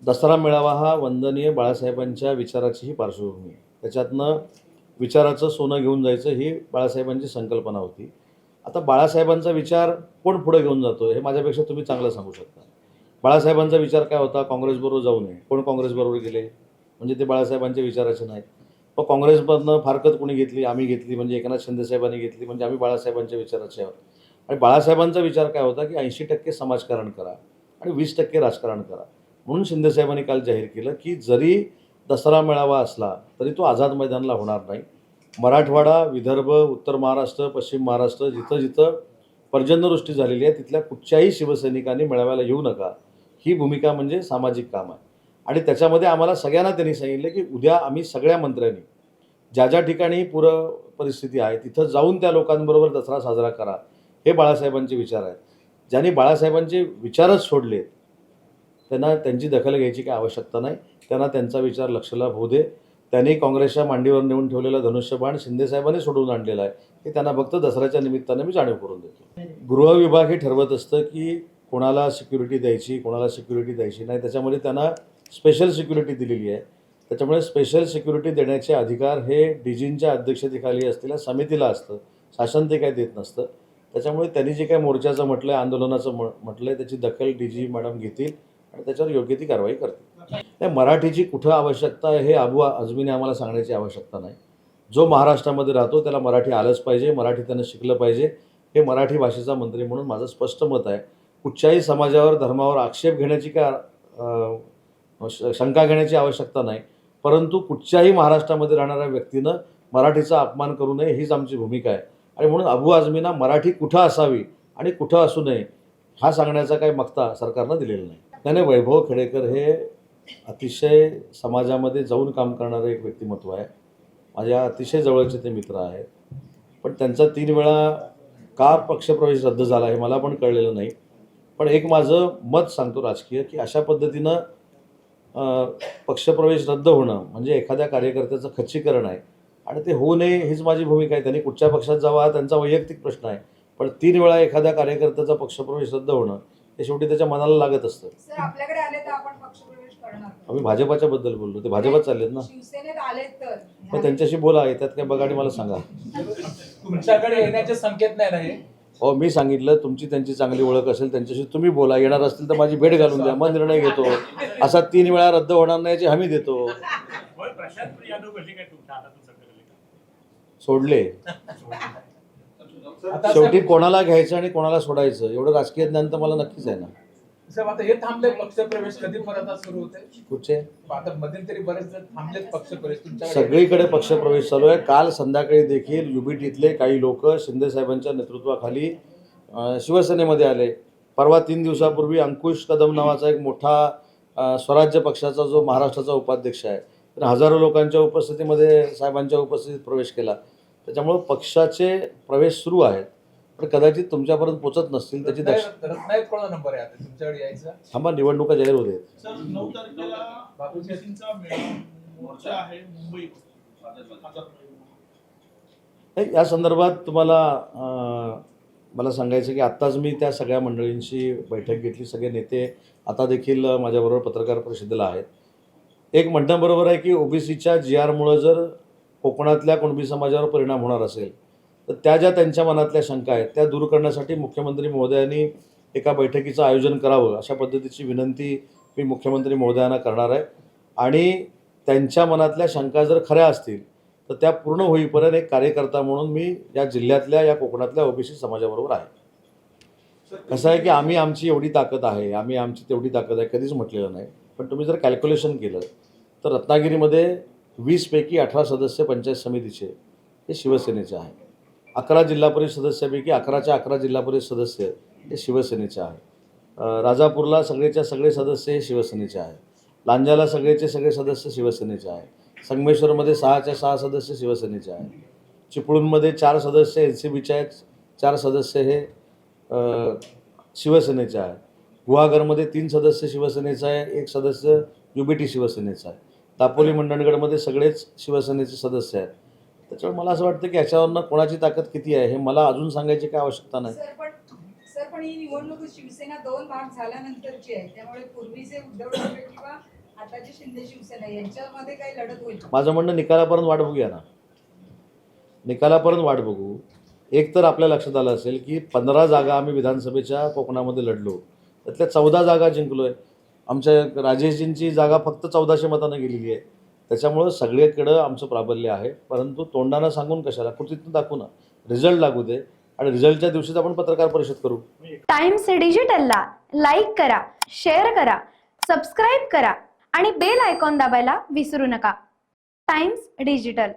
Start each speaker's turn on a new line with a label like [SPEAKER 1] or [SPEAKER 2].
[SPEAKER 1] दसरा मेळावा हा वंदनीय बाळासाहेबांच्या विचाराची ही पार्श्वभूमी आहे. त्याच्यातनं विचाराचं सोनं घेऊन जायचं ही बाळासाहेबांची संकल्पना होती. आता बाळासाहेबांचा विचार कोण पुढे घेऊन जातो हे माझ्यापेक्षा तुम्ही चांगलं सांगू शकता. बाळासाहेबांचा विचार काय होता? काँग्रेसबरोबर जाऊ नये. कोण काँग्रेसबरोबर गेले? म्हणजे ते बाळासाहेबांच्या विचाराचे नाहीत. मग काँग्रेसमधनं फारकत कोणी घेतली? आम्ही घेतली. म्हणजे एकनाथ शिंदेसाहेबांनी घेतली. म्हणजे आम्ही बाळासाहेबांच्या विचाराचे आहोत. आणि बाळासाहेबांचा विचार काय होता की 80% समाजकारण करा आणि 20% राजकारण करा. म्हणून शिंदेसाहेबांनी काल जाहीर केलं की जरी दसरा मेळावा असला तरी तो आझाद मैदानला होणार नाही. मराठवाडा, विदर्भ, उत्तर महाराष्ट्र, पश्चिम महाराष्ट्र जिथं जिथं पर्जन्यवृष्टी झालेली आहे तिथल्या कुठच्याही शिवसैनिकांनी मेळाव्याला येऊ नका. ही भूमिका म्हणजे सामाजिक काम आहे. आणि त्याच्यामध्ये आम्हाला सगळ्यांना त्यांनी सांगितलं की उद्या आम्ही सगळ्या मंत्र्यांनी ज्या ज्या ठिकाणी पूर परिस्थिती आहे तिथं जाऊन त्या लोकांबरोबर दसरा साजरा करा. हे बाळासाहेबांचे विचार आहेत. ज्यांनी बाळासाहेबांचे विचारच सोडलेत त्यांना त्यांची दखल घ्यायची काही आवश्यकता नाही. त्यांना त्यांचा विचार लक्षलाभ होऊ दे. त्यांनी काँग्रेसच्या मांडीवर नेऊन ठेवलेलं धनुष्यबाण शिंदेसाहेबांनी सोडवून आणलेलं आहे. हे त्यांना फक्त दसऱ्याच्या निमित्तानं मी जाणीव करून देतो. गृह विभाग हे ठरवत असतं की कोणाला सिक्युरिटी द्यायची, कोणाला सिक्युरिटी द्यायची नाही. त्याच्यामध्ये त्यांना स्पेशल सिक्युरिटी दिलेली आहे. त्याच्यामुळे स्पेशल सिक्युरिटी देण्याचे अधिकार हे डीजींच्या अध्यक्षतेखाली असलेल्या समितीला असतं. शासन ते काही देत नसतं. त्याच्यामुळे त्यांनी जे काही मोर्चाचं म्हटलं आहे, आंदोलनाचं म्हटलं आहे त्याची दखल डीजी मॅडम घेतील आणि त्याच्यावर योग्य ती कारवाई करतील. त्या मराठीची कुठं आवश्यकता आहे हे अबू आझमीने आम्हाला सांगण्याची आवश्यकता नाही. जो महाराष्ट्रामध्ये राहतो त्याला मराठी आलंच पाहिजे, मराठी त्यानं शिकलं पाहिजे. हे मराठी भाषेचा मंत्री म्हणून माझं स्पष्ट मत आहे. कुठच्याही समाजावर, धर्मावर आक्षेप घेण्याची शंका घेण्याची आवश्यकता नाही. परंतु कुठच्याही महाराष्ट्रामध्ये राहणाऱ्या व्यक्तीनं मराठीचा अपमान करू नये हीच आमची भूमिका आहे. आणि म्हणून अबू आझमींना मराठी कुठं असावी आणि कुठं असू नये हा सांगण्याचा काही मक्ता सरकारनं दिलेला नाही. त्याने वैभव खेडेकर हे अतिशय समाजामध्ये जाऊन काम करणारं एक व्यक्तिमत्व आहे. माझ्या अतिशय जवळचे ते मित्र आहेत. पण त्यांचा 3 वेळा का पक्षप्रवेश रद्द झाला हे मला पण कळलेलं नाही. पण एक माझं मत सांगतो राजकीय की अशा पद्धतीनं पक्षप्रवेश रद्द होणं म्हणजे एखाद्या कार्यकर्त्याचं खच्चीकरण आहे आणि ते होऊ नये हीच माझी भूमिका आहे. त्यांनी कुठच्या पक्षात जावा हा त्यांचा वैयक्तिक प्रश्न आहे. पण 3 वेळा एखाद्या कार्यकर्त्याचा पक्षप्रवेश रद्द होणं हे शेवटी त्याच्या मनाला लागत असतं.
[SPEAKER 2] सर आपल्याकडे आले तर आपण पक्षप्रवेश करणार.
[SPEAKER 1] आम्ही भाजपाच्या बद्दल बोललो. ते भाजपात चाललेत ना.
[SPEAKER 2] शिवसेनेत आले तर
[SPEAKER 1] मग त्यांच्याशी बोला. येतात काय बघा आणि मला सांगा.
[SPEAKER 3] तुमच्याकडे येण्याचे संकेत नाही ना हे?
[SPEAKER 1] हो, मी सांगितलं तुमची त्यांची चांगली ओळख असेल त्यांच्याशी तुम्ही बोला. येणार असतील तर माझी भेट घालून द्या, मग निर्णय घेतो. असा 3 वेळा रद्द होणार नाही याची हमी देतो. सोडले. शेवटी कोणाला घ्यायचं आणि कोणाला सोडायचं एवढं राजकीय ज्ञान तर मला नक्कीच आहे ना.
[SPEAKER 3] साहेब आता हे थांबले पक्षप्रवेश कधी परत सुरू होते?
[SPEAKER 1] कुठचे?
[SPEAKER 3] आता मध्यंतरी बरेच जण थांबलेत पक्षप्रवेश तुमच्याकडे.
[SPEAKER 1] सगळीकडे पक्षप्रवेश चालू आहे. काल संध्याकाळी देखील युबीटीतले काही लोक शिंदे साहेबांच्या नेतृत्वाखाली शिवसेनेमध्ये आले. परवा 3 दिवसापूर्वी अंकुश कदम नावाचा एक मोठा स्वराज्य पक्षाचा जो महाराष्ट्राचा उपाध्यक्ष आहे त्याने हजारो लोकांच्या उपस्थितीमध्ये साहेबांच्या उपस्थितीत प्रवेश केला. त्याच्यामुळं पक्षाचे प्रवेश सुरू आहेत. पण कदाचित तुमच्यापर्यंत पोचत नसतील त्याची
[SPEAKER 3] रत्नागिरीत कोणाचा नंबर आहे आता तुमच्याकडे यायचा?
[SPEAKER 1] थांबा, निवडणुका जाहीर होते.
[SPEAKER 4] सर 9 तारखेला ओबीसींचा मोर्चा आहे मुंबईत.
[SPEAKER 1] या संदर्भात तुम्हाला मला सांगायचं की आत्ताच मी त्या सगळ्या मंडळींची बैठक घेतली. सगळे नेते आता देखील माझ्याबरोबर पत्रकार परिषदेला आहेत. एक म्हणणं बरोबर आहे की ओबीसीच्या GRमुळं जर कोकणातल्या कुणबी समाजावर परिणाम होणार असेल तर त्या ज्या त्यांच्या मनातल्या शंका आहेत त्या दूर करण्यासाठी मुख्यमंत्री महोदयांनी एका बैठकीचं आयोजन करावं अशा पद्धतीची विनंती मी मुख्यमंत्री महोदयांना करणार आहे. आणि त्यांच्या मनातल्या शंका जर खऱ्या असतील तर त्या पूर्ण होईपर्यंत एक कार्यकर्ता म्हणून मी या जिल्ह्यातल्या या कोकणातल्या ओबीसी समाजाबरोबर आहे. कसं आहे की आम्ही आमची एवढी ताकद आहे, आम्ही आमची तेवढी ताकद आहे कधीच म्हटलेलं नाही. पण तुम्ही जर कॅल्क्युलेशन केलं तर रत्नागिरीमध्ये 20 पैकी 18 सदस्य पंचायत समितीचे हे शिवसेनेचे आहे. 11 जिल्हा परिषद सदस्यापैकी 11च्या 11 जिल्हा परिषद सदस्य हे शिवसेनेचे आहे. राजापूरला सगळेच्या सगळे सदस्य हे शिवसेनेचे आहे. लांजाला सगळेचे सगळे सदस्य शिवसेनेचे आहे. संगमेश्वरमध्ये 6च्या 6 सदस्य शिवसेनेचे आहे. चिपळूणमध्ये 4 सदस्य NCBचे आहेत, 4 सदस्य हे शिवसेनेचे आहे. गुहागरमध्ये 3 सदस्य शिवसेनेचा आहे, 1 सदस्य UBT शिवसेनेचा आहे. दापोली मंडणगडमध्ये सगळेच शिवसेनेचे सदस्य आहेत. त्याच्यामुळे मला असं वाटतं की याच्यावरनं कोणाची ताकद किती आहे हे मला अजून सांगायची काय आवश्यकता नाही.
[SPEAKER 2] सर पण ही निवडणूक शिवसेना 2 भाग झाल्यानंतरची आहे. त्यामुळे पूर्वीचे उद्धव ठाकरे किंवा आता जी शिंदे शिवसेना यांच्यामध्ये काही लढत होईल का?
[SPEAKER 1] माझं म्हणणं निकालापर्यंत वाट बघूया ना, निकालापर्यंत वाट बघू. एक तर आपल्या लक्षात आलं असेल की 15 जागा आम्ही विधानसभेच्या कोकणामध्ये लढलो, त्यातल्या 14 जागा जिंकलोय. आमच्या राजेशजींची जागा फक्त 1400 मतानं गेलेली आहे. त्याच्यामुळं सगळीकडं आमचं प्राबल्य आहे. परंतु तोंडानं सांगून कशाला, कृतीतून दाखवू ना. रिझल्ट लागू दे आणि रिझल्टच्या दिवशीच आपण पत्रकार परिषद करू.
[SPEAKER 5] टाइम्स डिजिटलला लाईक करा, शेअर करा, सबस्क्राईब करा आणि बेल आयकॉन दाबायला विसरू नका. Times digital.